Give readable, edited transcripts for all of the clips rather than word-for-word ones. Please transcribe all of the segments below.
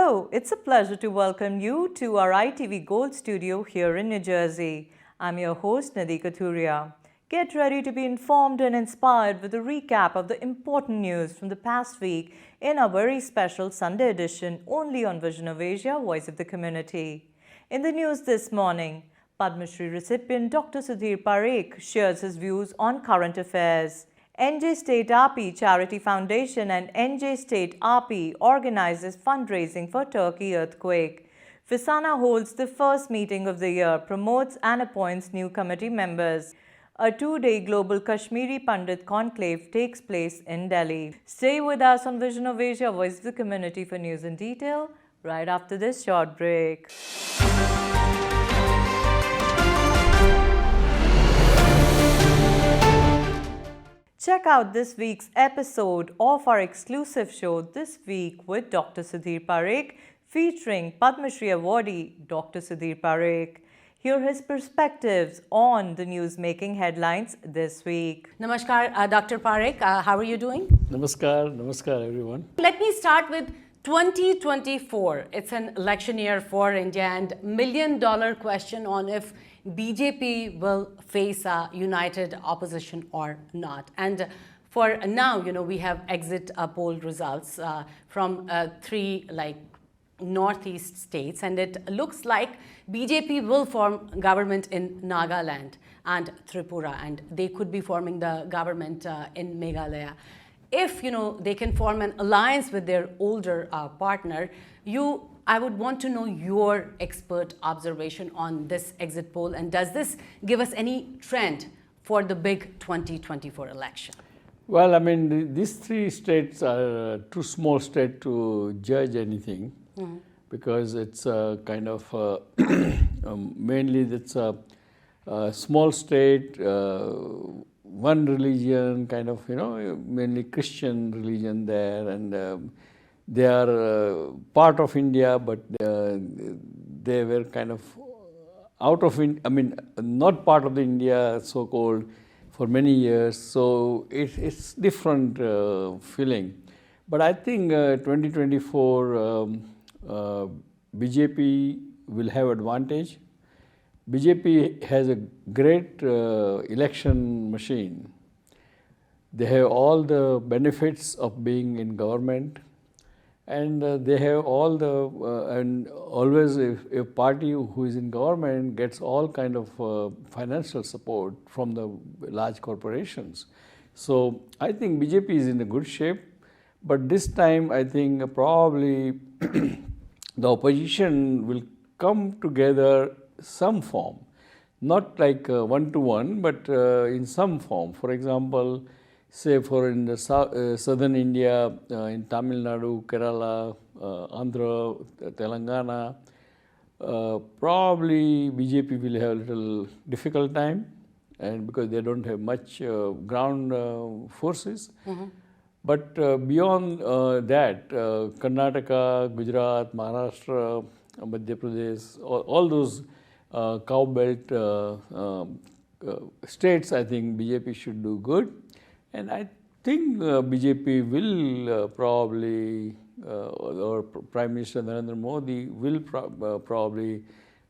Hello, it's a pleasure to welcome you to our ITV Gold studio here in New Jersey. I'm your host, Nadi Kathuria. Get ready to be informed and inspired with a recap of the important news from the past week in our very special Sunday edition only on Vision of Asia, Voice of the Community. In the news this morning, Padma Shri recipient Dr. Sudhir Parekh shares his views on current affairs. NJ State RP Charity Foundation and NJ State RP organizes fundraising for Turkey earthquake. Fisana holds the first meeting of the year, promotes and appoints new committee members. A two-day global Kashmiri Pandit conclave takes place in Delhi. Stay with us on Vision of Asia, Voice of the Community for news in detail right after this short break. Check out this week's episode of our exclusive show This Week with Dr. Sudhir Parekh, featuring Padma Shri awardee Dr. Sudhir Parekh. Hear his perspectives on the news-making headlines this week. Namaskar, Dr. Parekh. How are you doing? Namaskar everyone. Let me start with 2024. It's an election year for India, and million-dollar question on if BJP will face a united opposition or not. And for now, we have exit poll results from three northeast states, and it looks like BJP will form government in Nagaland and Tripura, and they could be forming the government in Meghalaya. If they can form an alliance with their older partner, I would want to know your expert observation on this exit poll, and does this give us any trend for the big 2024 election? Well, I mean, these three states are too small state to judge anything, because it's kind of mainly it's a small state, one religion, kind of mainly Christian religion there, and they are part of India, but they were kind of out of not part of the India, so-called, for many years. So it's different feeling. But I think 2024 BJP will have advantage. BJP has a great election machine. They have all the benefits of being in government. And they have all and always if a party who is in government gets all kind of financial support from the large corporations. So I think BJP is in a good shape, but this time I think probably the opposition will come together some form, not like one-to-one, but in some form. For example, say in the southern India, in Tamil Nadu, Kerala, Andhra, Telangana, probably BJP will have a little difficult time, and because they don't have much ground forces. But beyond that, Karnataka, Gujarat, Maharashtra, Madhya Pradesh, all those cow belt states, I think BJP should do good. And I think BJP will probably, or Prime Minister Narendra Modi will probably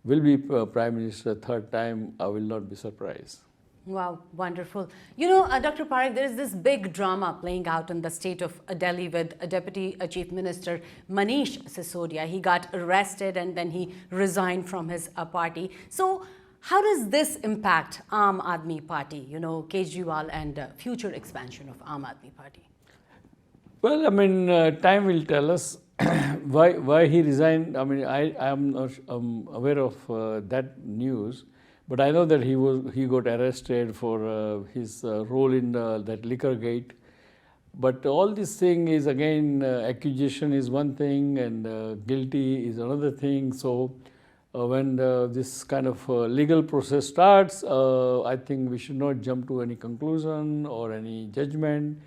be Prime Minister third time. I will not be surprised. Wow, wonderful. Dr. Parekh, there is this big drama playing out in the state of Delhi with Deputy Chief Minister Manish Sisodia. He got arrested and then he resigned from his party. So how does this impact Aam Aadmi Party, Kejriwal, and future expansion of Aam Aadmi Party? Well, I mean, time will tell us why he resigned. I mean, I am not aware of that news, but I know that he got arrested for his role in that liquor gate. But all this thing is again, accusation is one thing and guilty is another thing. So when this kind of legal process starts, I think we should not jump to any conclusion or any judgment,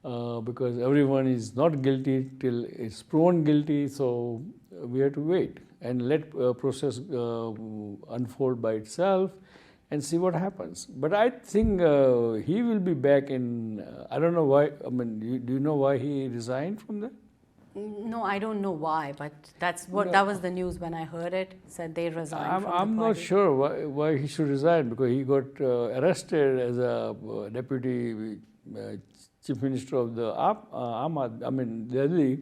because everyone is not guilty till it's proven guilty. So we have to wait and let process unfold by itself and see what happens. But I think he will be back in, I don't know why, I mean, do you know why he resigned from there? No, I don't know why, but that was the news when I heard it. Said they resigned from I'm the not party. sure why he should resign, because he got arrested as a deputy chief minister of the Delhi.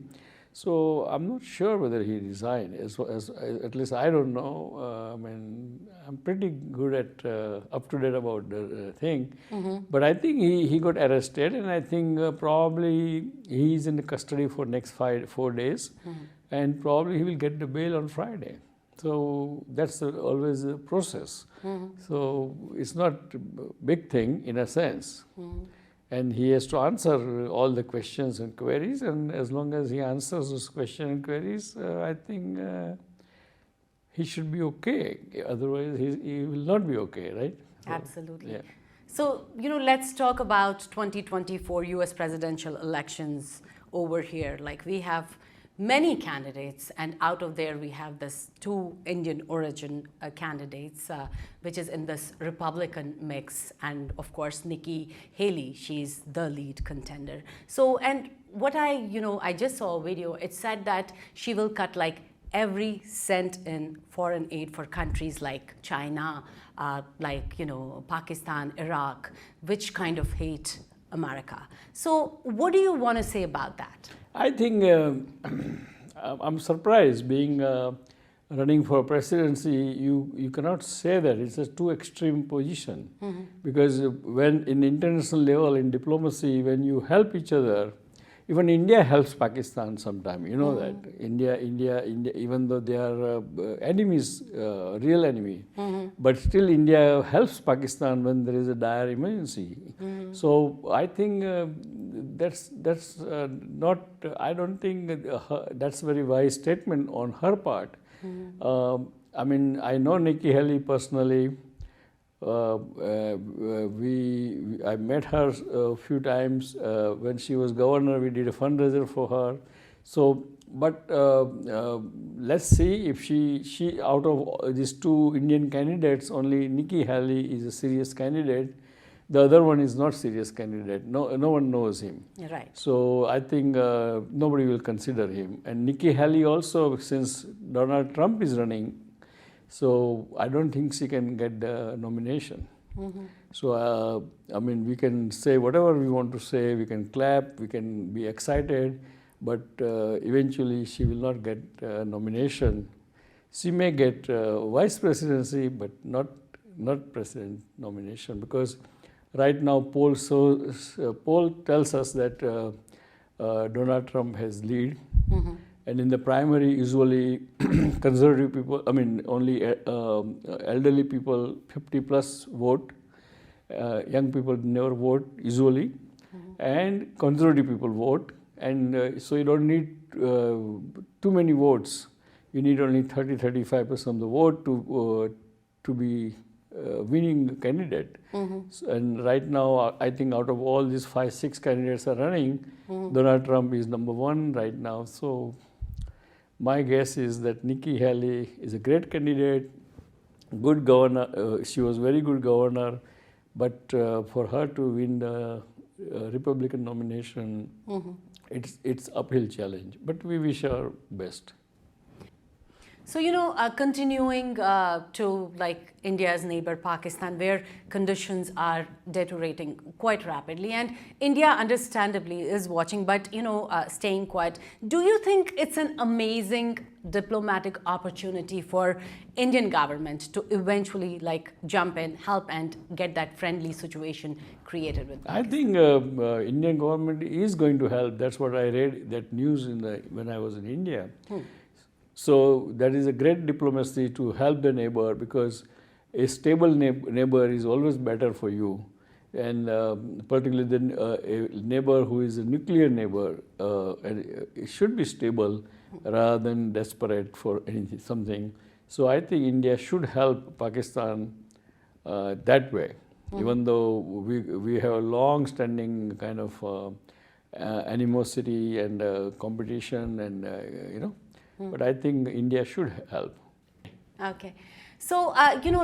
So I'm not sure whether he resigned. At least I don't know. I'm pretty good at up to date about the thing. But I think he got arrested, and I think probably he's in custody for next 4 days, and probably he will get the bail on Friday. So that's always a process. So it's not a big thing in a sense. And he has to answer all the questions and queries, and as long as he answers those questions and queries, I think he should be okay. Otherwise, he will not be okay, right? So, Absolutely. yeah. So, let's talk about 2024 US presidential elections over here. Like, we have many candidates, and out of there we have this 2 Indian origin candidates, which is in this Republican mix, and of course Nikki Haley, she's the lead contender. So, and what I just saw a video, it said that she will cut like every cent in foreign aid for countries like China, Pakistan, Iraq, which kind of hate America. So what do you want to say about that? I think I'm surprised being running for presidency. You cannot say that it's a too extreme position, because when in international level in diplomacy, when you help each other, even India helps Pakistan sometimes. You know that India, even though they are enemies, real enemy, but still India helps Pakistan when there is a dire emergency. So I think that's not. I don't think that's a very wise statement on her part. I know Nikki Haley personally. I met her a few times when she was governor. We did a fundraiser for her. So, but let's see if she out of these 2 Indian candidates, only Nikki Haley is a serious candidate. The other one is not serious candidate. No one knows him. Right. So I think nobody will consider him. And Nikki Haley also, since Donald Trump is running, so I don't think she can get the nomination. So we can say whatever we want to say. We can clap. We can be excited, but eventually she will not get nomination. She may get vice presidency, but not president nomination, because right now poll tells us that Donald Trump has lead. And in the primary, usually conservative people, only elderly people, 50 plus vote. Young people never vote usually. And conservative people vote. And so you don't need too many votes. You need only 30-35% of the vote to be winning candidate. And right now, I think out of all these 5-6 candidates are running, Donald Trump is number 1 right now. So my guess is that Nikki Haley is a great candidate, good governor. She was very good governor, but for her to win the Republican nomination, it's uphill challenge. But we wish her best. So, continuing to like India's neighbor Pakistan, where conditions are deteriorating quite rapidly, and India understandably is watching, but staying quiet. Do you think it's an amazing diplomatic opportunity for Indian government to eventually jump in, help, and get that friendly situation created with Pakistan? I think Indian government is going to help. That's what I read that news when I was in India. So that is a great diplomacy to help the neighbor, because a stable neighbor is always better for you. And particularly a neighbor who is a nuclear neighbor, it should be stable rather than desperate for something. So I think India should help Pakistan that way, even though we have a long-standing kind of animosity and competition, and but I think India should help. Okay. So,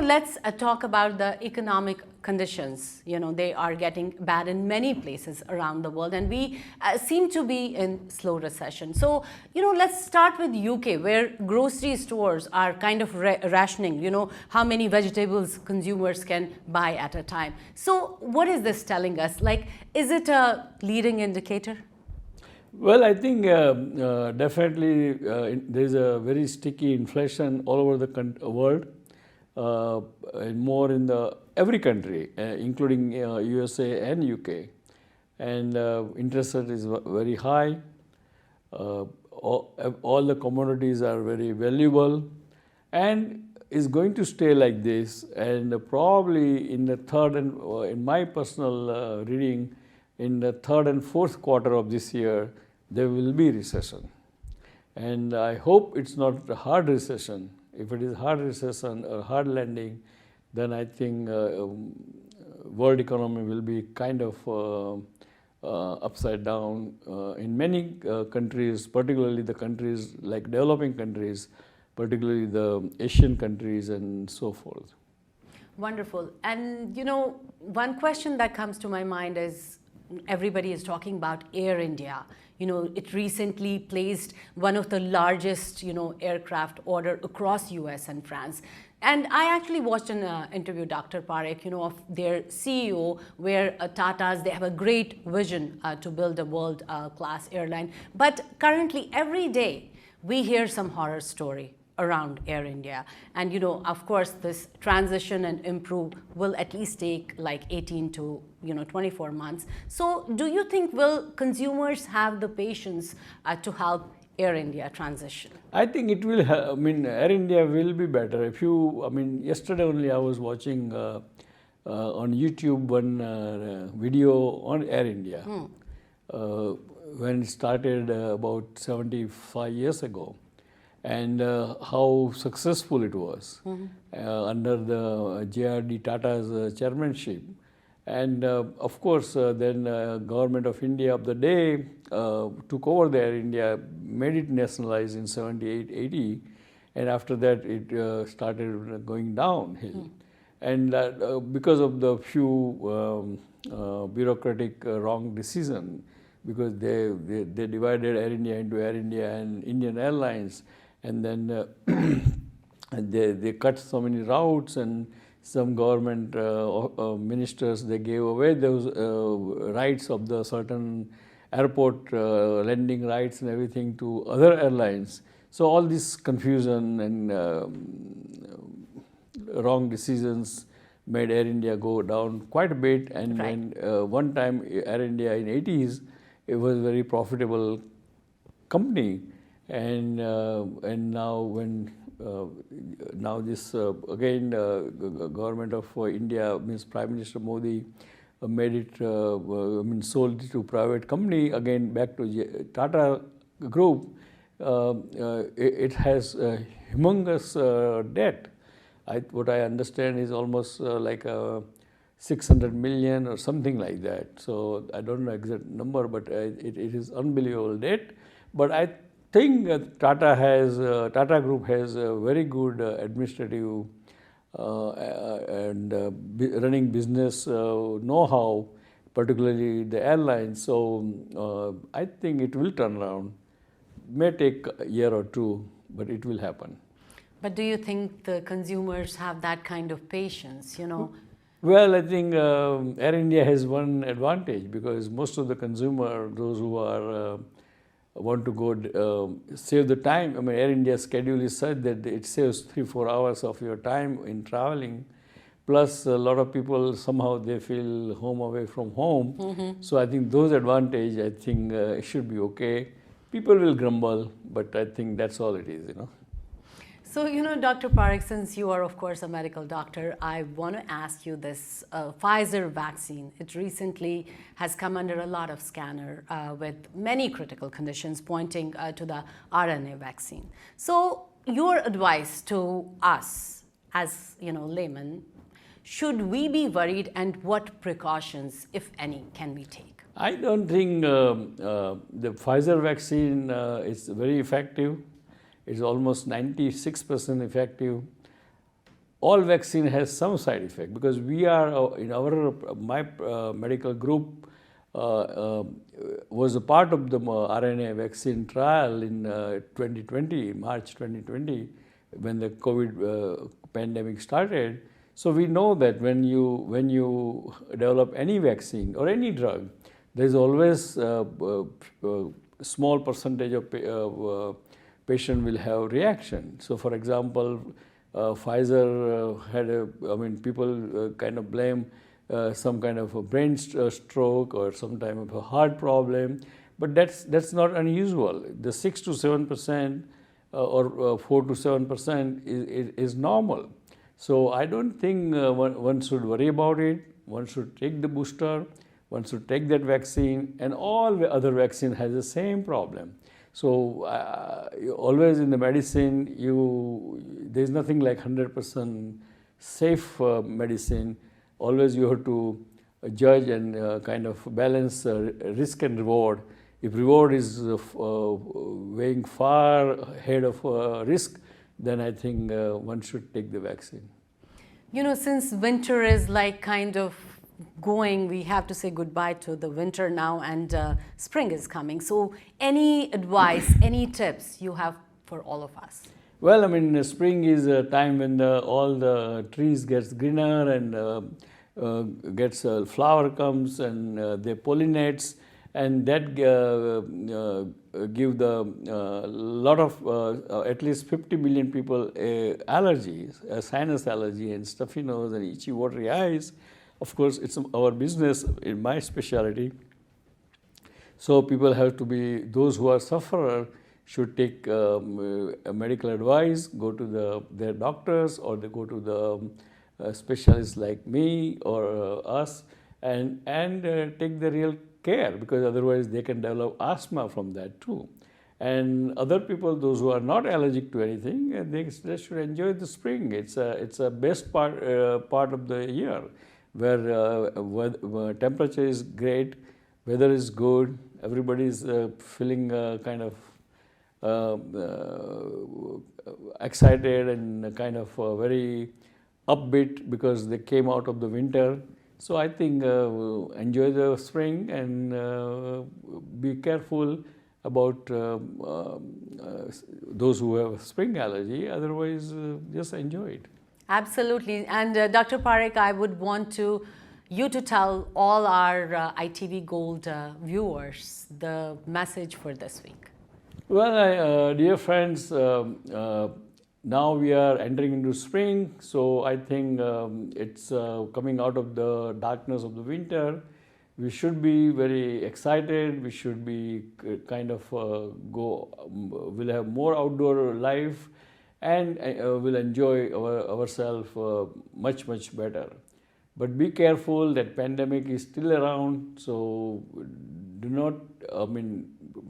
let's talk about the economic conditions. They are getting bad in many places around the world, and we seem to be in slow recession. So, let's start with UK, where grocery stores are kind of rationing, how many vegetables consumers can buy at a time. So, what is this telling us? Like, is it a leading indicator? Well, I think definitely there is a very sticky inflation all over the world, and more in every country, including USA and UK, and interest rate is very high. All the commodities are very valuable, and is going to stay like this. And probably in the third and in my personal reading, in the third and fourth quarter of this year, there will be recession. And I hope it's not a hard recession. If it is hard recession or hard landing, then I think world economy will be kind of upside down in many countries, particularly the countries like developing countries, particularly the Asian countries and so forth. Wonderful. And one question that comes to my mind is everybody is talking about Air India. It recently placed one of the largest, aircraft order across US and France. And I actually watched an interview, Dr. Parekh, of their CEO, where Tata's, they have a great vision to build a world-class airline. But currently, every day, we hear some horror story around Air India. And, of course, this transition and improve will at least take like 18 to 24 months. So do you think will consumers have the patience to help Air India transition? I think it will. Air India will be better. Yesterday only I was watching on YouTube one video on Air India when it started about 75 years ago. And how successful it was under the J.R.D. Tata's chairmanship. And of course, then government of India of the day took over the Air India, made it nationalized in 78, 80, and after that it started going downhill. And because of the few bureaucratic wrong decision, because they divided Air India into Air India and Indian Airlines, and then they cut so many routes, and some government ministers, they gave away those rights of the certain airport landing rights and everything to other airlines. So all this confusion and wrong decisions made Air India go down quite a bit. And then one time Air India in 80s, it was a very profitable company. And now when now this again government of India, means Prime Minister Modi, made it sold it to private company again back to Tata Group. It has a humongous debt. What I understand is almost like 600 million or something like that. So I don't know exact number, but it is unbelievable debt. But I think Tata Group has a very good administrative and running business know-how, particularly the airlines. So I think it will turn around. May take a year or two, but it will happen. But do you think the consumers have that kind of patience, Well, I think Air India has one advantage, because most of the consumer, those who are want to go save the time. Air India's schedule is such that it saves 3-4 hours of your time in traveling. Plus, a lot of people somehow they feel home away from home. So I think those advantage, I think it should be okay. People will grumble, but I think that's all it is, So, Dr. Parekh, since you are, of course, a medical doctor, I want to ask you this Pfizer vaccine. It recently has come under a lot of scanner with many critical conditions pointing to the RNA vaccine. So, your advice to us as, laymen, should we be worried, and what precautions, if any, can we take? I don't think the Pfizer vaccine is very effective. It's almost 96% effective. all vaccine has some side effect, because we are in our my medical group was a part of the RNA vaccine trial in 2020, March 2020, when the COVID pandemic started. So we know that when you develop any vaccine or any drug, there is always a small percentage of patient will have reaction. So, for example, Pfizer had people kind of blame some kind of a brain stroke or some type of a heart problem, but that's not unusual. The 6 to 7% or 4 to 7% is normal. So I don't think one should worry about it. One should take the booster, one should take that vaccine, and all the other vaccine has the same problem. So always in the medicine, there is nothing like 100% safe medicine. Always you have to judge and kind of balance risk and reward. If reward is weighing far ahead of risk, then I think one should take the vaccine. You know, since winter is like kind of going, we have to say goodbye to the winter now, and spring is coming. So any advice, any tips you have for all of us? Well, I mean, spring is a time when all the trees gets greener and gets flower comes and they pollinates, and that give the lot of at least 50 million people allergies, sinus allergy and stuffy nose and itchy watery eyes. Of course, it's our business, in my specialty. So people have to be, those who are sufferer should take medical advice, go to their doctors, or they go to the specialists like me or us, and take the real care, because otherwise they can develop asthma from that too. And other people, those who are not allergic to anything, they should enjoy the spring. It's a best part of the year, where temperature is great, weather is good, everybody is feeling kind of excited and kind of very upbeat because they came out of the winter. So I think enjoy the spring and be careful about those who have spring allergy. Otherwise, just enjoy it. Absolutely. And Dr. Parekh, I would want you to tell all our ITV Gold viewers the message for this week. Well, dear friends, now we are entering into spring, so I think it's coming out of the darkness of the winter. We should be very excited. We should be kind of we'll have more outdoor life, and we'll enjoy ourselves much better. But be careful, that pandemic is still around, so do not,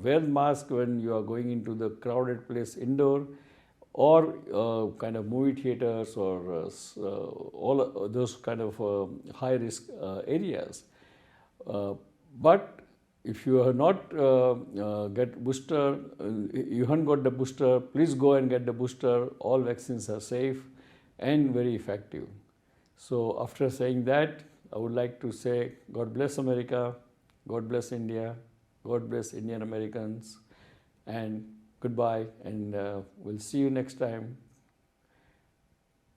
wear mask when you are going into the crowded place indoor, or kind of movie theaters, or all those kind of high risk areas. But if you have not get booster, you haven't got the booster, please go and get the booster. All vaccines are safe and very effective. So after saying that, I would like to say God bless America, God bless India, God bless Indian Americans, and goodbye, and we'll see you next time.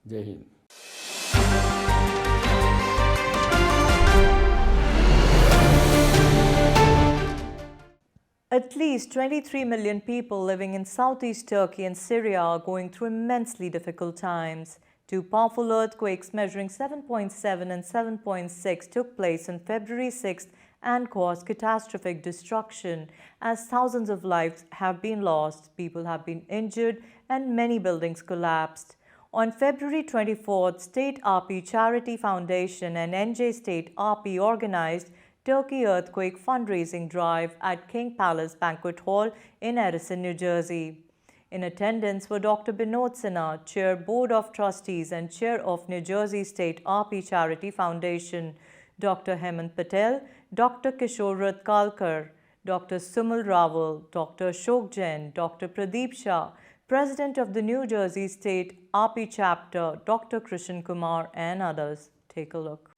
Jai Hind. At least 23 million people living in southeast Turkey and Syria are going through immensely difficult times. Two powerful earthquakes measuring 7.7 and 7.6 took place on February 6th and caused catastrophic destruction, as thousands of lives have been lost, people have been injured, and many buildings collapsed. On February 24th, State RP Charity Foundation and NJ State RP organized Turkey Earthquake Fundraising Drive at King Palace Banquet Hall in Edison, New Jersey. In attendance were Dr. Binod Sinha, Chair Board of Trustees and Chair of New Jersey State RP Charity Foundation, Dr. Hemant Patel, Dr. Kishore Ratkalkar, Dr. Sumal Rawal, Dr. Ashok Jain, Dr. Pradeep Shah, President of the New Jersey State RP Chapter, Dr. Krishan Kumar, and others. Take a look.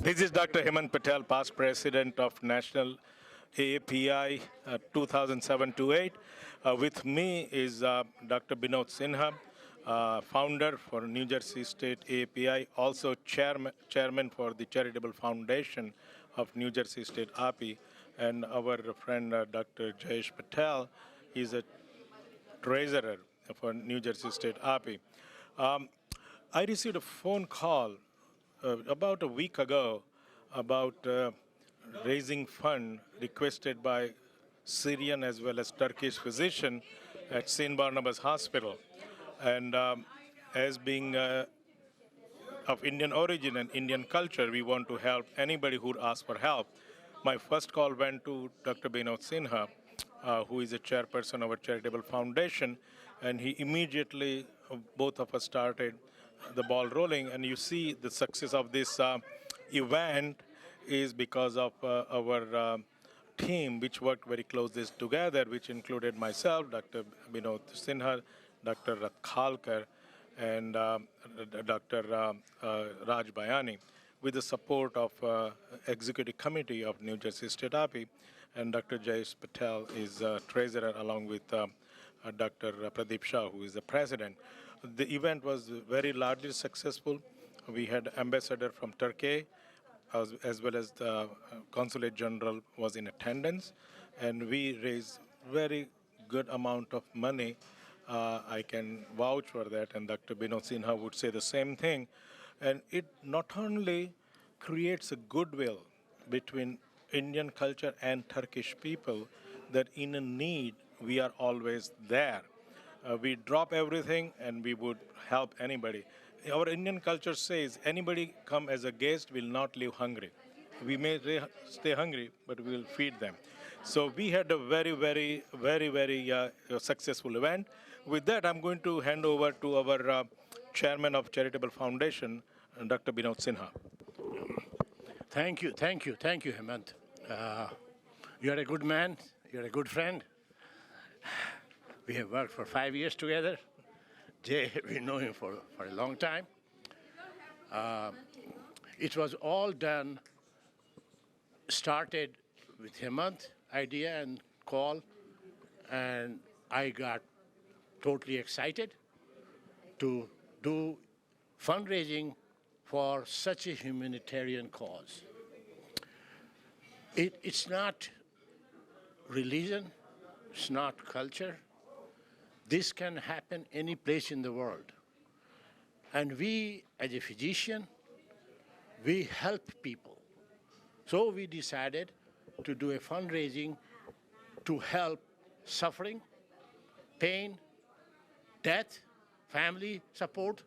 This is Dr. Hemant Patel, past president of National AAPI 2007-8. With me is Dr. Binod Sinha, founder for New Jersey State AAPI, also chairman for the Charitable Foundation of New Jersey State API, and our friend Dr. Jayesh Patel is a treasurer for New Jersey State API. I received a phone call about a week ago about raising fund requested by Syrian as well as Turkish physician at St. Barnabas Hospital. And as being of Indian origin and Indian culture, we want to help anybody who asks for help. My first call went to Dr. Binod Sinha, who is a chairperson of our charitable foundation, and he immediately, both of us started the ball rolling, and you see the success of this event is because of our team, which worked very closely together, which included myself, Dr. Binod Sinha, Dr. Ratkhalkar, and Dr. Raj Bayani, with the support of Executive Committee of New Jersey State API, and Dr. Jayesh Patel is treasurer along with Dr. Pradeep Shah, who is the president. The event was very largely successful. We had ambassador from Turkey, as well as the consulate general was in attendance, and we raised very good amount of money. I can vouch for that, and Dr. Binod Sinha would say the same thing. And it not only creates a goodwill between Indian culture and Turkish people, that in a need, we are always there. We drop everything and we would help anybody. Our Indian culture says anybody come as a guest will not leave hungry. We may stay hungry, but we will feed them. So we had a very successful event. With that, I'm going to hand over to our chairman of Charitable Foundation, Dr. Binod Sinha. Thank you, Hemant. You're a good man, you're a good friend. We have worked for 5 years together. Jay, we know him for a long time. It was all done, started with Hemant idea and call, and I got totally excited to do fundraising for such a humanitarian cause. It's not religion, it's not culture. This can happen any place in the world. And we, as a physician, we help people. So we decided to do a fundraising to help suffering, pain, death, family support.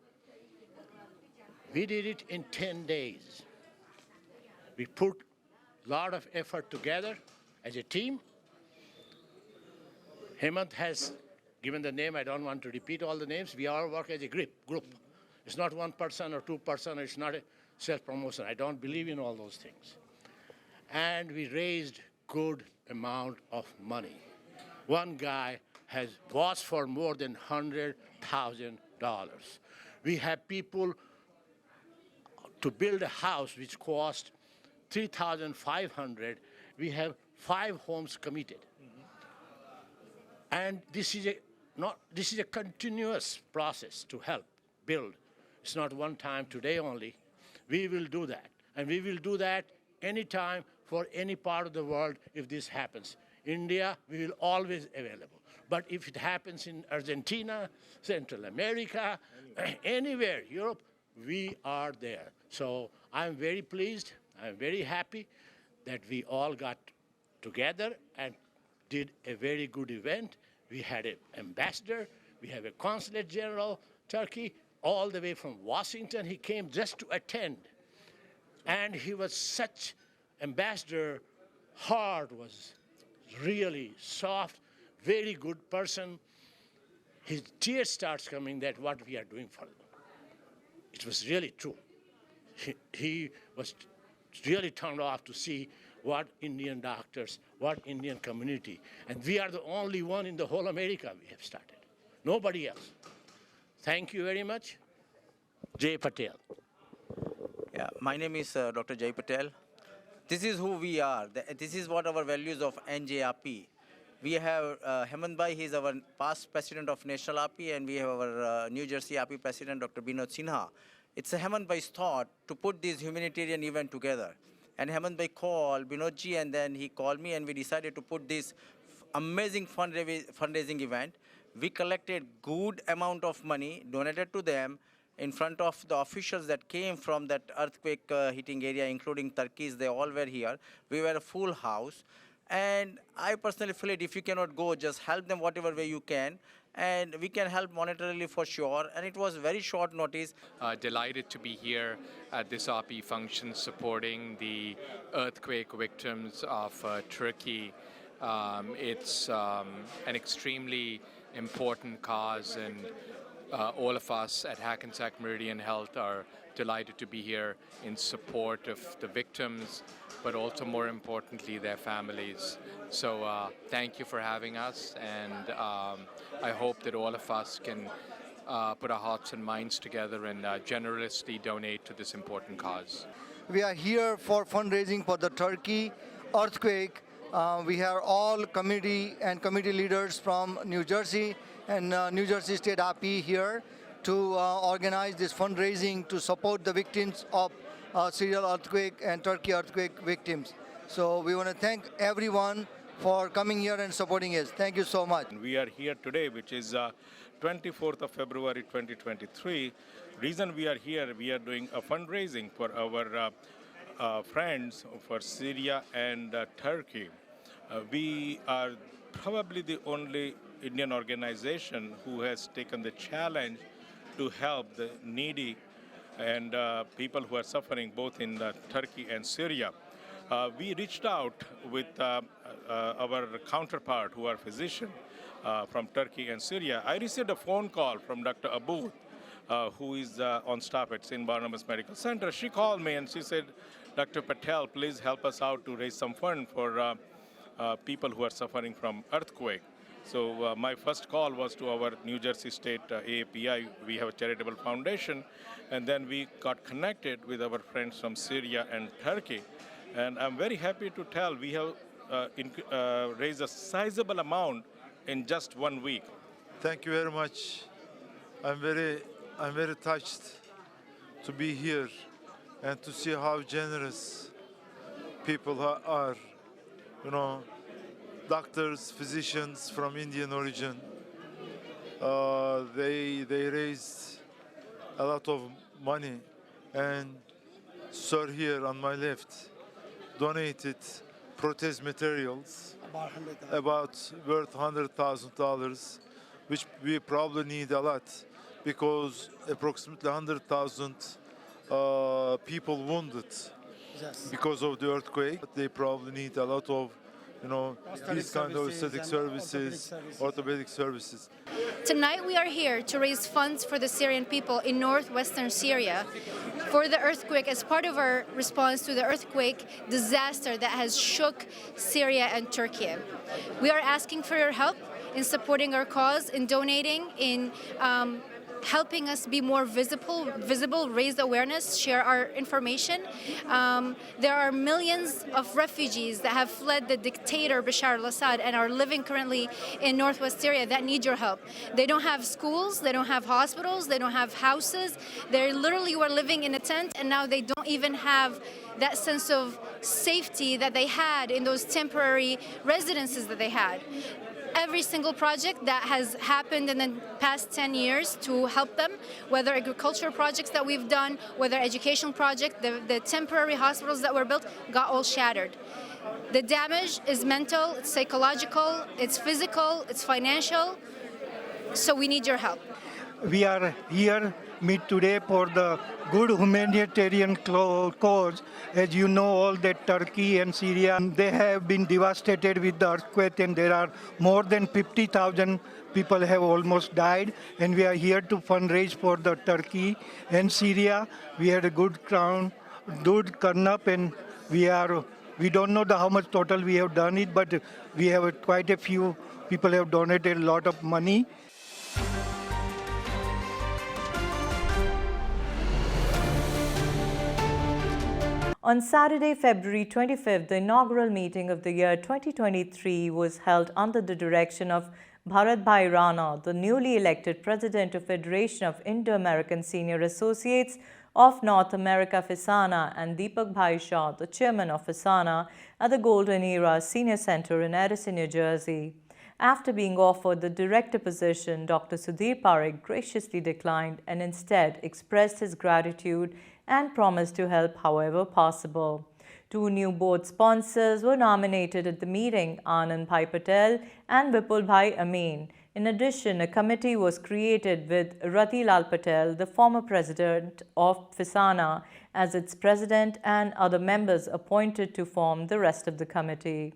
We did it in 10 days. We put a lot of effort together as a team. Hemant has given the name, I don't want to repeat all the names. We all work as a group. It's not one person or two person, it's not a self-promotion. I don't believe in all those things. And we raised good amount of money. One guy was for more than $100,000. We have people to build a house which cost $3,500. We have 5 homes committed. And this is a continuous process to help build. It's not one time today only. We will do that. And we will do that anytime for any part of the world if this happens. India, we will always available. But if it happens in Argentina, Central America, anywhere, Europe, we are there. So I'm very pleased, I'm very happy that we all got together and did a very good event. We had an ambassador, we have a consulate general, Turkey, all the way from Washington. He came just to attend. And he was such ambassador, heart was really soft, very good person. His tears starts coming that what we are doing for them. It was really true. He was really turned off to see what Indian doctors, what Indian community. And we are the only one in the whole America we have started. Nobody else. Thank you very much. Jay Patel. Yeah, my name is Dr. Jay Patel. This is who we are. This is what our values of NJRP. We have Hemant Bhai, he is our past president of National RP, and we have our New Jersey RP president, Dr. Binod Sinha. It's Hemant Bhai's thought to put this humanitarian event together. And Hemant Bhai called Binodji, and then he called me, and we decided to put this amazing fundraising event. We collected good amount of money, donated to them, in front of the officials that came from that earthquake hitting area, including Turkeys. They all were here. We were a full house. And I personally feel if you cannot go, just help them whatever way you can. And we can help monetarily for sure. And it was very short notice. Delighted to be here at this RP function supporting the earthquake victims of Turkey. It's an extremely important cause, and all of us at Hackensack Meridian Health are delighted to be here in support of the victims, but also more importantly, their families. So thank you for having us, and I hope that all of us can put our hearts and minds together and generously donate to this important cause. We are here for fundraising for the Turkey earthquake. We have all committee and committee leaders from New Jersey and New Jersey State RP here to organize this fundraising to support the victims of Syrian earthquake and Turkey earthquake victims. So we want to thank everyone for coming here and supporting us. Thank you so much. We are here today, which is 24th of February 2023. Reason we are here, we are doing a fundraising for our friends for Syria and Turkey. We are probably the only Indian organization who has taken the challenge to help the needy and people who are suffering both in Turkey and Syria. We reached out with our counterpart who are physicians from Turkey and Syria. I received a phone call from Dr. Abood, who is on staff at St. Barnabas Medical Center. She called me and she said, Dr. Patel, please help us out to raise some fund for people who are suffering from earthquake. So my first call was to our New Jersey State AAPI. We have a charitable foundation, and then we got connected with our friends from Syria and Turkey. And I'm very happy to tell we have raised a sizable amount in just 1 week. Thank you very much. I'm very touched to be here and to see how generous people are. You know, doctors, physicians from Indian origin. They raised a lot of money, and sir here on my left donated protest materials about worth $100,000, which we probably need a lot because approximately 100,000 people wounded because of the earthquake. They probably need a lot of, these kind of aesthetic services, orthopedic services. Tonight we are here to raise funds for the Syrian people in northwestern Syria for the earthquake as part of our response to the earthquake disaster that has shook Syria and Turkey. We are asking for your help in supporting our cause, in donating, in helping us be more visible, raise awareness, share our information. There are millions of refugees that have fled the dictator Bashar al-Assad and are living currently in northwest Syria that need your help. They don't have schools, they don't have hospitals, they don't have houses. They literally were living in a tent, and now they don't even have that sense of safety that they had in those temporary residences that they had. Every single project that has happened in the past 10 years to help them, whether agricultural projects that we've done, whether educational projects, the temporary hospitals that were built, got all shattered. The damage is mental, it's psychological, it's physical, it's financial, so we need your help. We are here meet today for the good humanitarian cause. As you know, all that Turkey and Syria, they have been devastated with the earthquake, and there are more than 50,000 people have almost died, and we are here to fundraise for the Turkey and Syria. We had a good turn up, and we don't know how much total we have done it, but we have quite a few people have donated a lot of money. On Saturday, February 25th, the inaugural meeting of the year 2023 was held under the direction of Bharat Bhai Rana, the newly elected president of Federation of Indo-American Senior Associates of North America, FISANA, and Deepak Bhai Shah, the chairman of FISANA, at the Golden Era Senior Center in Edison, New Jersey. After being offered the director position, Dr. Sudhir Parekh graciously declined and instead expressed his gratitude and promised to help however possible. 2 new board sponsors were nominated at the meeting, Anand Bhai Patel and Vipul Bhai Amin. In addition, a committee was created with Rati Lal Patel, the former president of FISANA, as its president, and other members appointed to form the rest of the committee.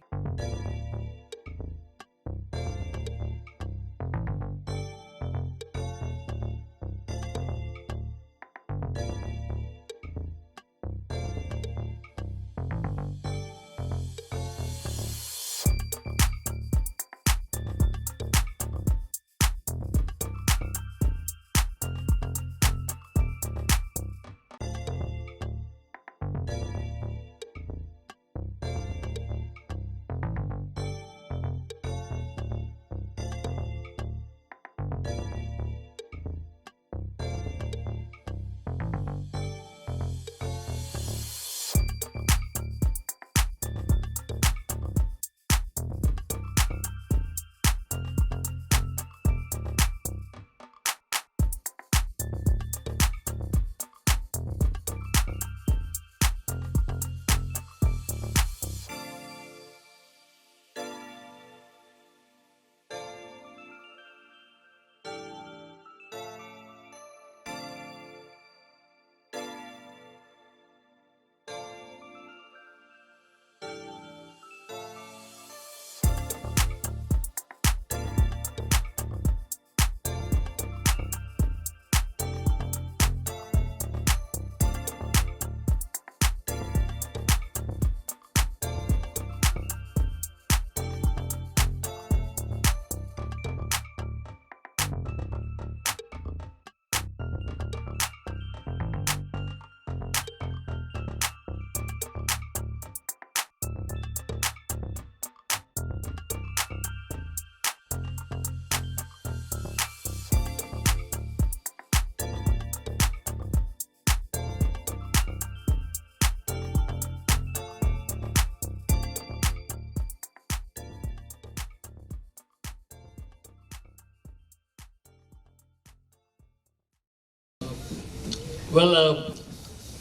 Well,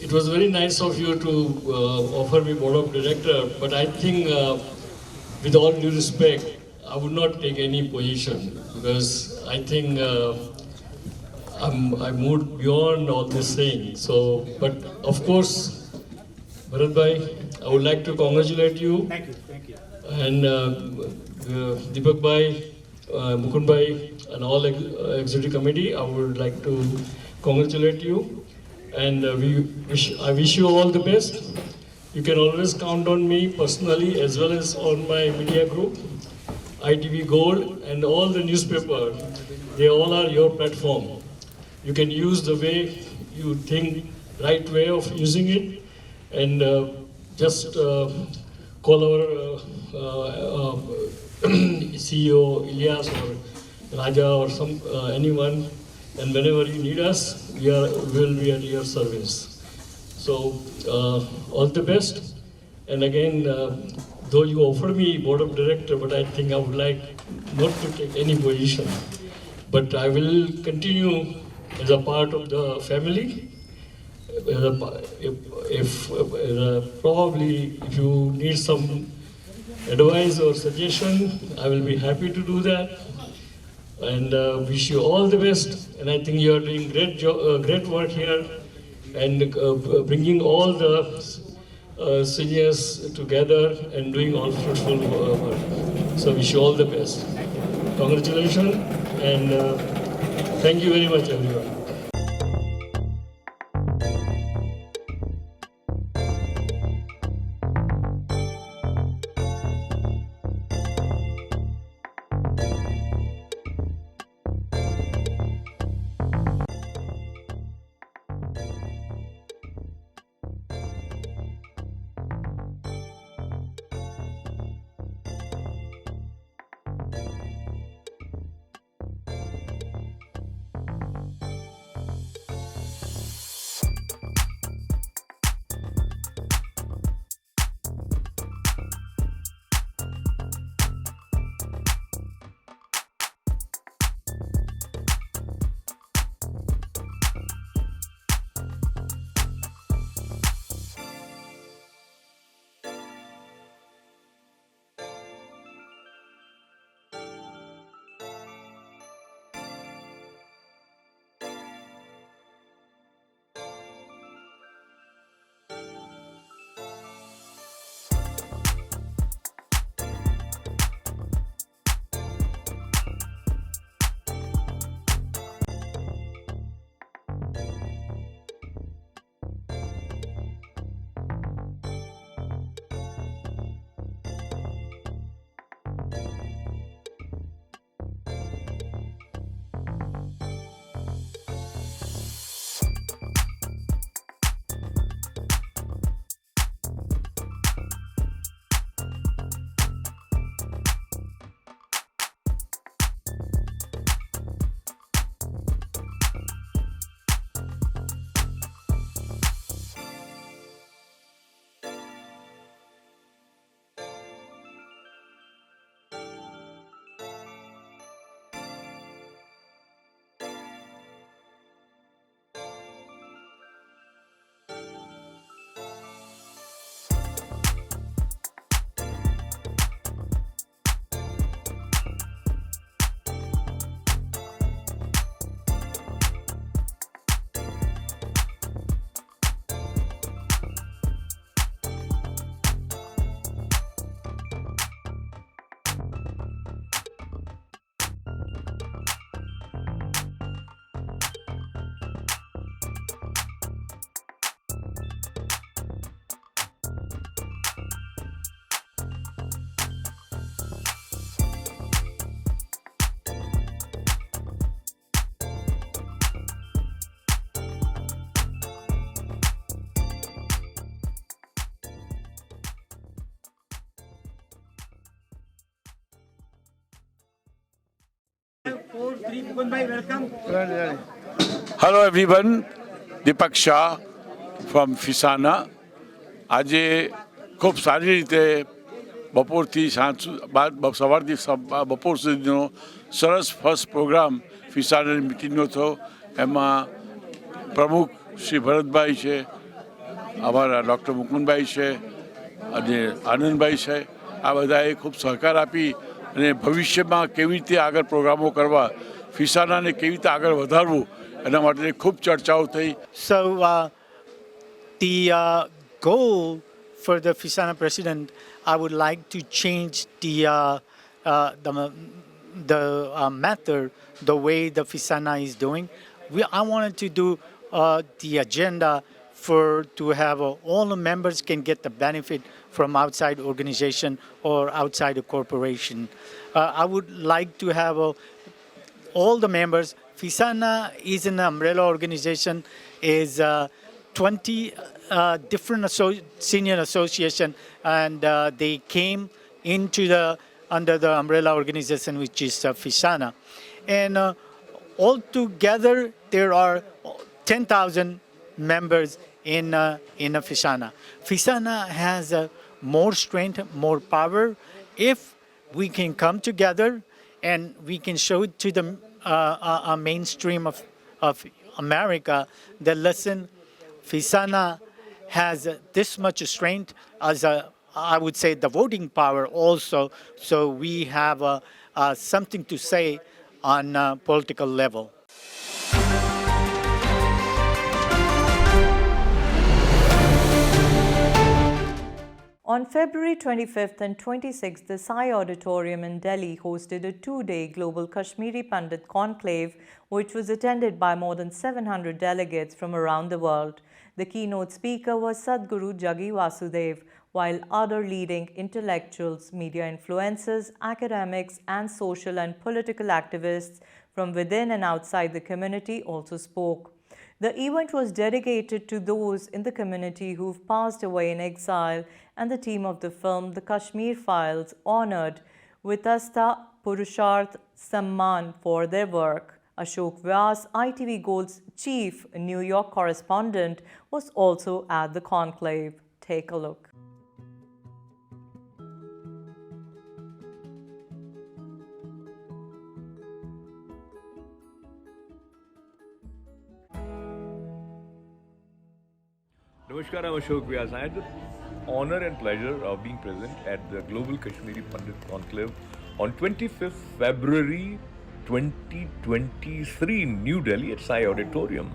it was very nice of you to offer me board of director, but I think, with all due respect, I would not take any position because I think I moved beyond all this thing. So, but of course, Bharat bhai, I would like to congratulate you. Thank you, thank you. And Deepak bhai, Mukund bhai, and all executive committee, I would like to congratulate you. And I wish you all the best. You can always count on me personally as well as on my media group, ITV Gold, and all the newspaper. They all are your platform. You can use the way you think, right way of using it, and just call our CEO Ilyas or Raja or anyone, and whenever you need us, we will be at your service. So all the best. And again, though you offer me board of director, but I think I would like not to take any position. But I will continue as a part of the family. Probably if you need some advice or suggestion, I will be happy to do that. And wish you all the best. And I think you are doing great work here, and bringing all the seniors together and doing all fruitful work. So wish you all the best. Congratulations, and thank you very much, everyone. Hello everyone, Deepak Shah from Fisana. આજે ખૂબ સારી રીતે બપોરથી સાંજ સવારથી બપોર સુધીનો સરસ first programme ફિસાનાની મિટિંગનો થયો. એમાં પ્રમુખ શ્રી ભરતભાઈ છે, અમારા ડૉક્ટર મુકુંદભાઈ છે અને આનંદભાઈ છે. આ બધાએ ખૂબ સહકાર આપી અને ભવિષ્યમાં કેવી રીતે આગળ પ્રોગ્રામો કરવા, ફિસાનાને કેવી રીતે આગળ વધારવું એના માટે ખૂબ ચર્ચાઓ થઈ. So the goal for the FISANA president, I would like to change the method, the way the FISANA is doing. I wanted to do the agenda to have all the members can get the benefit from outside organization or outside a corporation. I would like to have all the members. FISANA is an umbrella organization, is 20 different senior association, and they came into under the umbrella organization, which is FISANA. And altogether, there are 10,000 members in a FISANA. FISANA has more strength, more power. If we can come together and we can show it to the mainstream of America, that listen, FISANA has this much strength as I would say the voting power also. So we have something to say on political level. On February 25th and 26th, the Sai Auditorium in Delhi hosted a two-day Global Kashmiri Pandit Conclave, which was attended by more than 700 delegates from around the world. The keynote speaker was Sadhguru Jaggi Vasudev, while other leading intellectuals, media influencers, academics, and social and political activists from within and outside the community also spoke. The event was dedicated to those in the community who've passed away in exile, and the team of the film The Kashmir Files honored Vitasta Purusharth Samman for their work. Ashok Vyas, ITV Gold's chief New York correspondent, was also at the conclave. Take a look. Namaskar, I'm Ashok Vyas. I had the honor and pleasure of being present at the Global Kashmiri Pandit Conclave on 25th February 2023 in New Delhi at Sai Auditorium.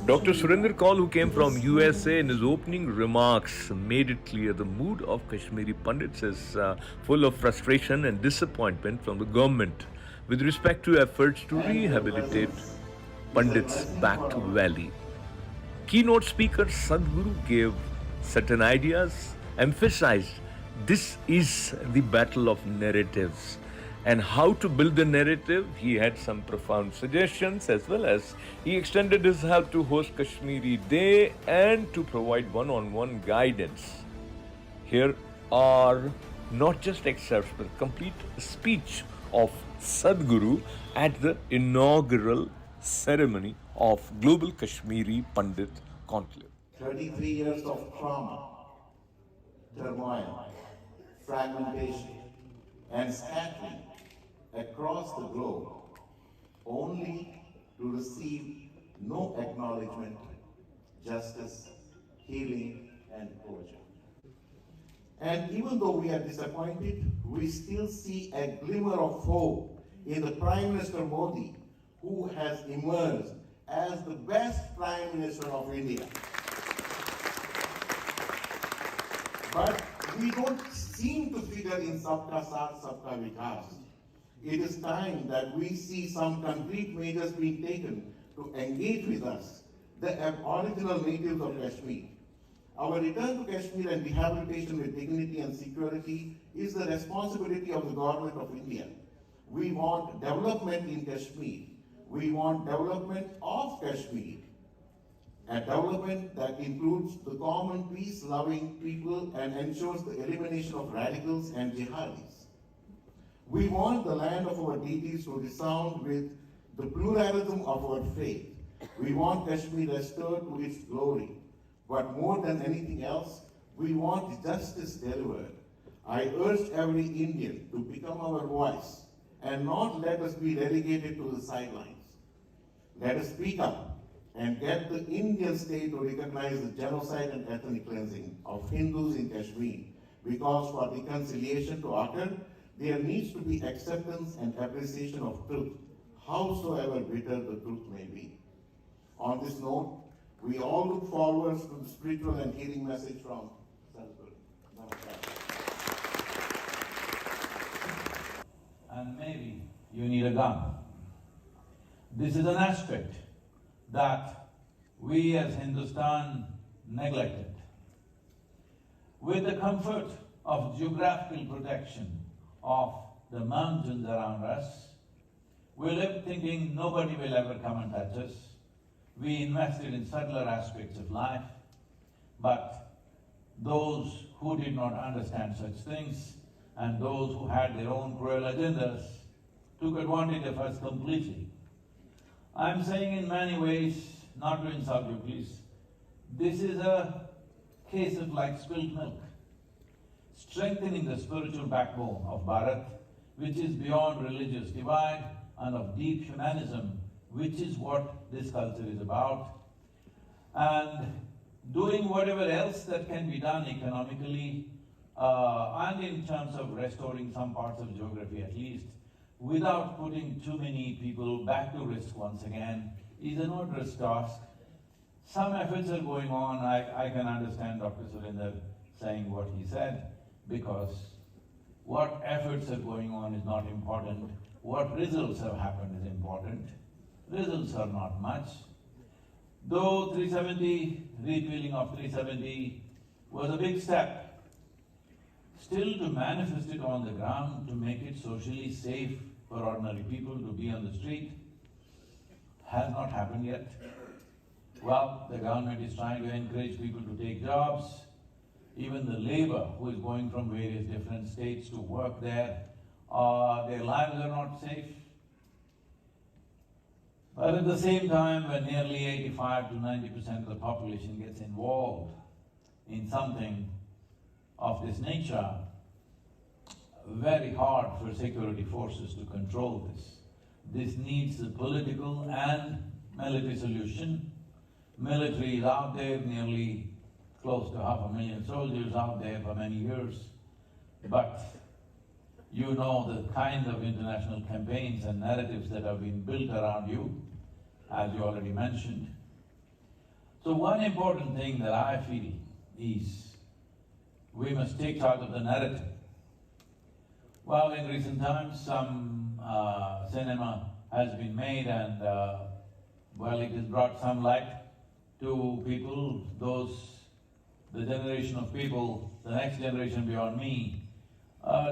Dr. Surinder Kaul, who came from USA, in his opening remarks made it clear the mood of Kashmiri Pandits is full of frustration and disappointment from the government with respect to efforts to rehabilitate Pandits back to Valley. Keynote speaker Sadhguru gave certain ideas, emphasized this is the battle of narratives and how to build the narrative. He had some profound suggestions, as well as he extended his help to host Kashmiri Day and to provide one-on-one guidance. Here are not just excerpts but complete speech of Sadhguru at the inaugural ceremony of Global Kashmiri Pandit Conclave. 33 years of trauma, turmoil, fragmentation, and scattering across the globe, only to receive no acknowledgement, justice, healing, and closure. And even though we are disappointed, we still see a glimmer of hope in the Prime Minister Modi, who has emerged as the best Prime Minister of India. But we don't seem to figure in Sabka Saath, Sabka Vikas. It is time that we see some concrete measures being taken to engage with us, the original natives of Kashmir. Our return to Kashmir and rehabilitation with dignity and security is the responsibility of the government of India. We want development in Kashmir. We want development of Kashmir, a development that includes the common peace-loving people and ensures the elimination of radicals and jihadis. We want the land of our deities to resound with the pluralism of our faith. We want Kashmir restored to its glory. But more than anything else, we want justice delivered. I urge every Indian to become our voice and not let us be relegated to the sidelines. Let us speak up and get the Indian state to recognize the genocide and ethnic cleansing of Hindus in Kashmir. Because for reconciliation to occur, there needs to be acceptance and appreciation of truth, howsoever bitter the truth may be. On this note, we all look forward to the spiritual and healing message from Salisbury. Namaskar. And maybe you need a gun. This is an aspect that we as Hindustan neglected. With the comfort of geographical protection of the mountains around us, we lived thinking nobody will ever come and touch us. We invested in subtler aspects of life, but those who did not understand such things and those who had their own cruel agendas took advantage of us completely. I'm saying in many ways, not to insult you please, this is a case of like spilled milk, strengthening the spiritual backbone of Bharat, which is beyond religious divide and of deep humanism, which is what this culture is about, and doing whatever else that can be done economically and in terms of restoring some parts of geography at least, without putting too many people back to risk once again, is an onerous task. Some efforts are going on. I can understand Dr. Surinder saying what he said, because what efforts are going on is not important. What results have happened is important. Results are not much. Though 370, repealing of 370 was a big step, still to manifest it on the ground, to make it socially safe for ordinary people to be on the street, has not happened yet. Well, the government is trying to encourage people to take jobs. Even the labor who is going from various different states to work there, their lives are not safe. But at the same time, when nearly 85 to 90% of the population gets involved in something of this nature, very hard for security forces to control this. This needs a political and military solution. Military is out there, nearly close to 500,000 soldiers out there for many years. But you know the kind of international campaigns and narratives that have been built around you, as you already mentioned. So one important thing that I feel is we must take charge of the narrative. Well, in recent times, some cinema has been made and, well, it has brought some light to people, the generation of people, the next generation beyond me,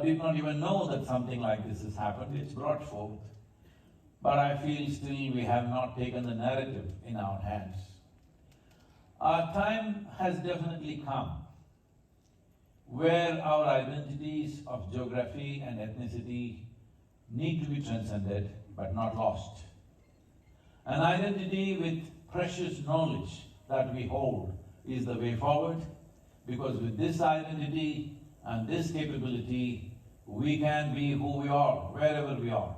did not even know that something like this has happened. It's brought forth. But I feel still we have not taken the narrative in our hands. Our time has definitely come where our identities of geography and ethnicity need to be transcended but not lost. An identity with precious knowledge that we hold is the way forward, because with this identity and this capability, we can be who we are, wherever we are.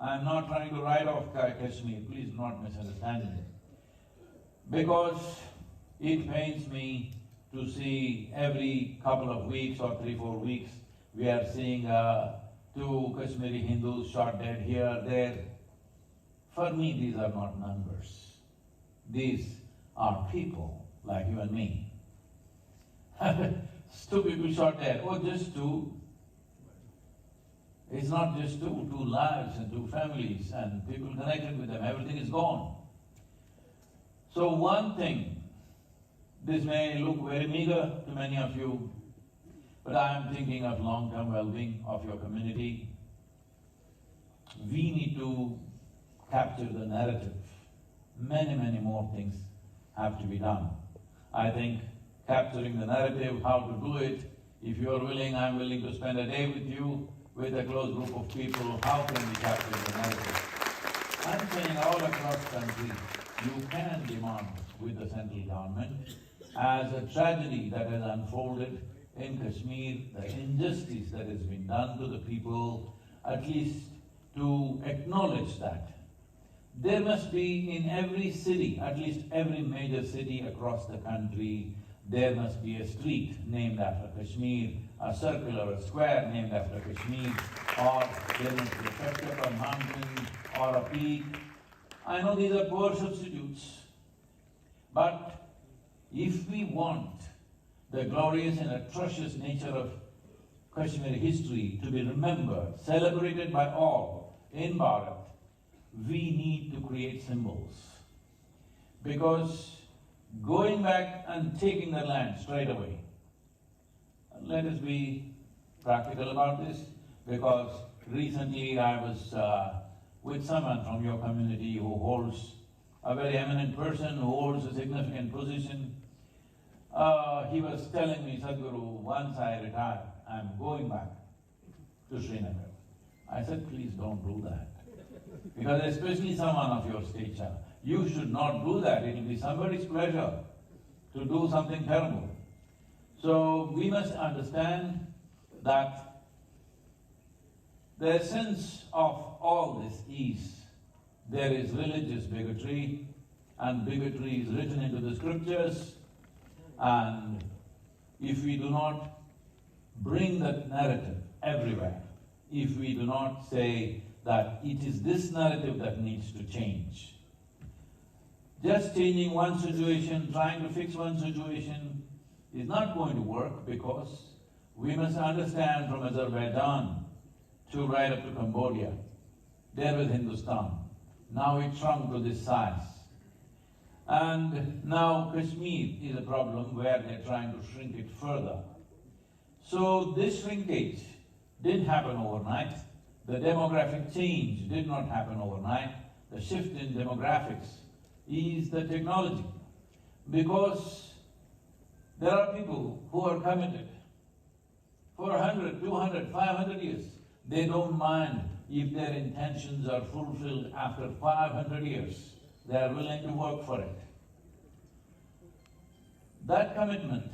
I'm not trying to write off Kashmir, please do not misunderstand me, because it pains me to see every couple of weeks or 3-4 weeks, we are seeing 2 Kashmiri Hindus shot dead here, there. For me, these are not numbers. These are people like you and me. 2 people shot dead. Oh, just 2. It's not just 2 lives and 2 families and people connected with them. Everything is gone. So one thing, this may look very meager to many of you, but I am thinking of long-term well-being of your community. We need to capture the narrative. Many, many more things have to be done. I think capturing the narrative, how to do it, if you are willing, I'm willing to spend a day with you, with a close group of people, how can we capture the narrative? I'm saying all across the country, you can demand with the central government, as a tragedy that has unfolded in Kashmir, the injustice that has been done to the people, at least to acknowledge that. There must be in every city, at least every major city across the country, there must be a street named after Kashmir, a circle or a square named after Kashmir, or there must be a sector or mountain or a peak. I know these are poor substitutes, but if we want the glorious and atrocious nature of Kashmiri history to be remembered, celebrated by all in Bharat, we need to create symbols. Because going back and taking the land straight away, let us be practical about this, because recently I was with someone from your community who holds a very eminent person, who holds a significant position. He was telling me, Sadhguru, once I retire, I'm going back to Srinagar. I said, please don't do that. Because especially someone of your stature, you should not do that. It will be somebody's pleasure to do something terrible. So we must understand that the essence of all this is there is religious bigotry, and bigotry is written into the scriptures, and if we do not bring that narrative everywhere, if we do not say that it is this narrative that needs to change, just changing one situation, trying to fix one situation is not going to work, because we must understand from Azerbaijan to right up to Cambodia, there was Hindustan. Now it shrunk to this size. And now Kashmir is a problem where they're trying to shrink it further. So this shrinkage didn't happen overnight. The demographic change did not happen overnight. The shift in demographics is the technology. Because there are people who are committed for 100, 200, 500 years. They don't mind if their intentions are fulfilled after 500 years. They are willing to work for it. That commitment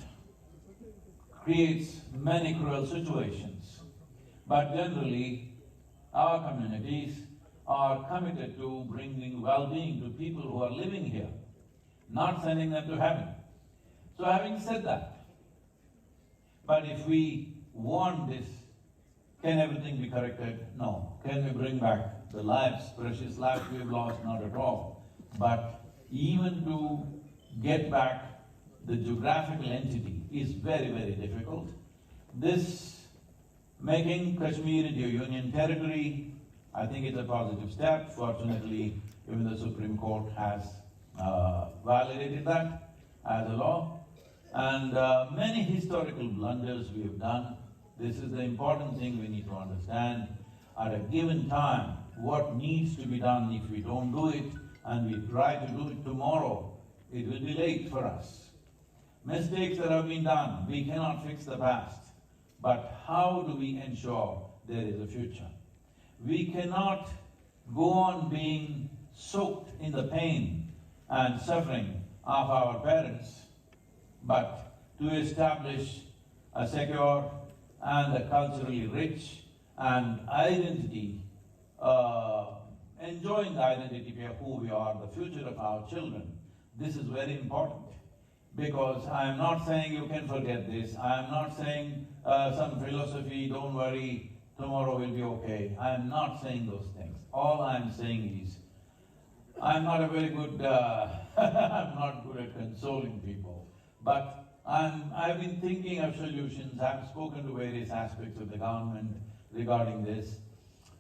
creates many cruel situations. But generally, our communities are committed to bringing well-being to people who are living here, not sending them to heaven. So having said that, but if we want this, can everything be corrected? No. Can we bring back the lives, precious lives we have lost? Not at all. But even to get back the geographical entity is very, very difficult. This making Kashmir into a union territory, I think it's a positive step. Fortunately, even the Supreme Court has validated that as a law. And many historical blunders we have done. This is the important thing we need to understand. At a given time, what needs to be done, if we don't do it, and we try to do it tomorrow, it will be late for us. Mistakes that have been done, we cannot fix the past. But how do we ensure there is a future? We cannot go on being soaked in the pain and suffering of our parents, but to establish a secure and a culturally rich and identity, enjoying the identity of who we are, the future of our children. This is very important, because I am not saying you can forget this. I am not saying some philosophy, don't worry, tomorrow will be okay. I am not saying those things. All I am saying is, I'm not a very good, I'm not good at consoling people, but I've been thinking of solutions. I've spoken to various aspects of the government regarding this.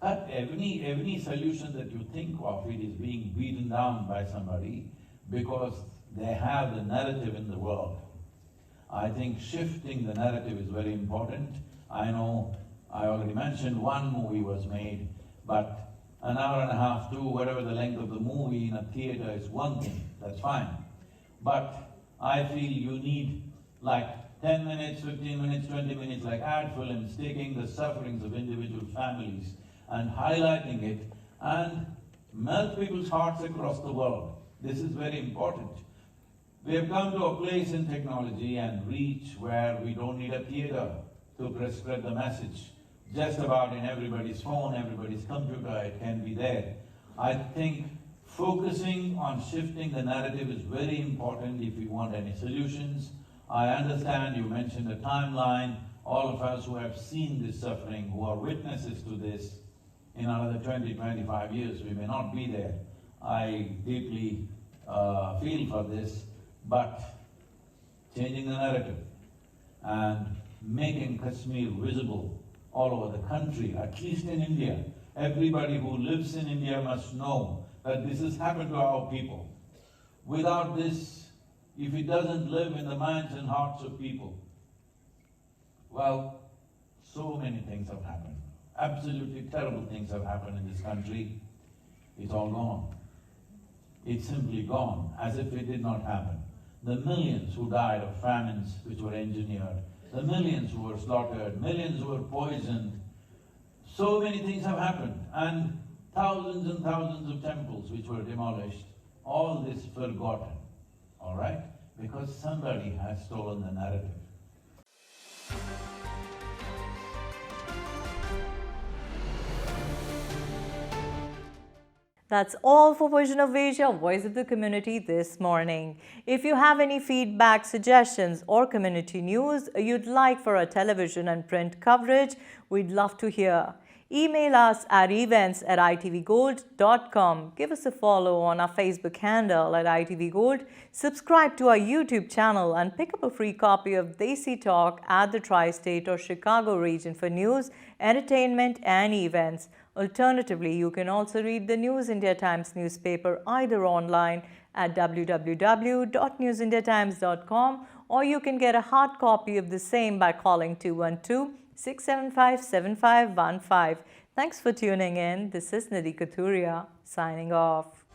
Every solution that you think of, it is being beaten down by somebody because they have the narrative in the world. I think shifting the narrative is very important. I know I already mentioned one movie was made, but an hour and a half, 2, whatever the length of the movie in a theater is one thing, that's fine. But I feel you need like 10 minutes, 15 minutes, 20 minutes, like ad films, taking the sufferings of individual families and highlighting it and melt people's hearts across the world. This is very important. We have come to a place in technology and reach where we don't need a theater to spread the message. Just about in everybody's phone, everybody's computer, it can be there. I think focusing on shifting the narrative is very important if we want any solutions. I understand you mentioned a timeline. All of us who have seen this suffering, who are witnesses to this, in another 20, 25 years, we may not be there. I deeply feel for this, but changing the narrative and making Kashmir visible all over the country, at least in India. Everybody who lives in India must know that this has happened to our people. Without this, if it doesn't live in the minds and hearts of people, well, so many things have happened. Absolutely terrible things have happened in this country. It's all gone. It's simply gone, as if it did not happen. The millions who died of famines which were engineered, the millions who were slaughtered, millions who were poisoned. So many things have happened, and thousands of temples which were demolished. All this forgotten, all right? Because somebody has stolen the narrative. That's all for Vision of Asia, Voice of the Community this morning. If you have any feedback, suggestions or community news you'd like for our television and print coverage, we'd love to hear. Email us at events@itvgold.com. Give us a follow on our Facebook handle at itvgold. Subscribe to our YouTube channel and pick up a free copy of Desi Talk at the Tri-State or Chicago region for news, entertainment and events. Alternatively, you can also read the News India Times newspaper either online at www.newsindiatimes.com, or you can get a hard copy of the same by calling 212-675-7515. Thanks for tuning in. This is Nidhi Kathuria signing off.